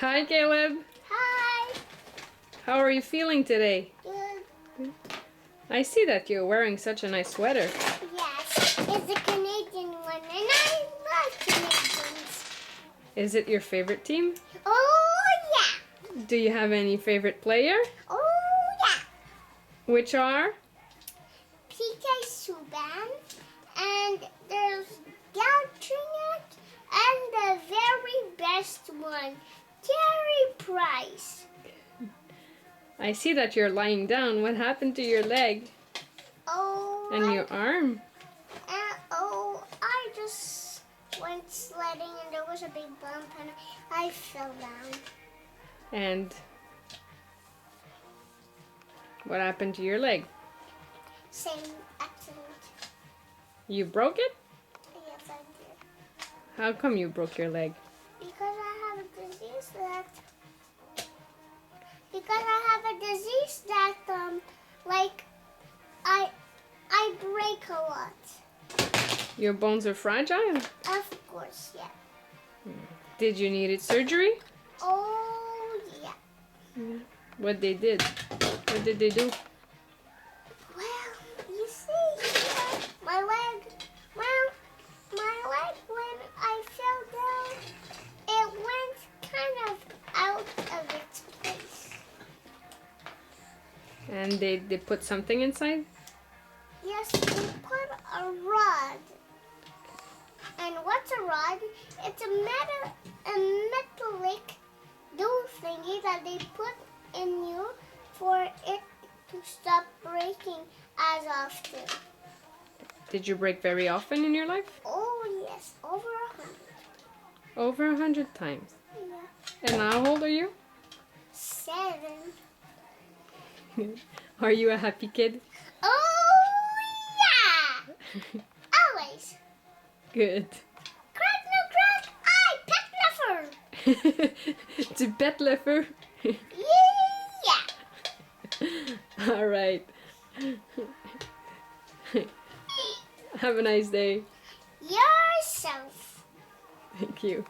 Hi, Caleb. Hi. How are you feeling today? Good. I see that you're wearing such a nice sweater. Yes, it's a Canadian one, and I love Canadians. Is it your favorite team? Oh, yeah. Do you have any favorite player? Oh, yeah. Which are? PK Subban, and there's Galtrinet, and the very best one, Carey Price. I see that you're lying down. What happened to your leg Oh, and your arm? I just went sledding and there was a big bump and I fell down. And what happened to your leg? Same accident. You broke it? Yes, I did. How come you broke your leg? Because I have a disease that like I break a lot. Your bones are fragile? Of course, yeah. Did you need surgery? Oh, yeah. What they did? What did they do? Well, you see, my leg, when I fell down, it went kind of out of its place. And they put something inside? Yes, they put a rod. And what's a rod? It's a metallic dough thingy that they put in you for it to stop breaking as often. Did you break very often in your life? Oh yes, over 100. Over 100 times. Yeah. And how old are you? 7. Are you a happy kid? Oh yeah! Always. Good. Crack no crack, I pet lover. Du bettläffer. Yeah. All right. Have a nice day. Yourself. Thank you.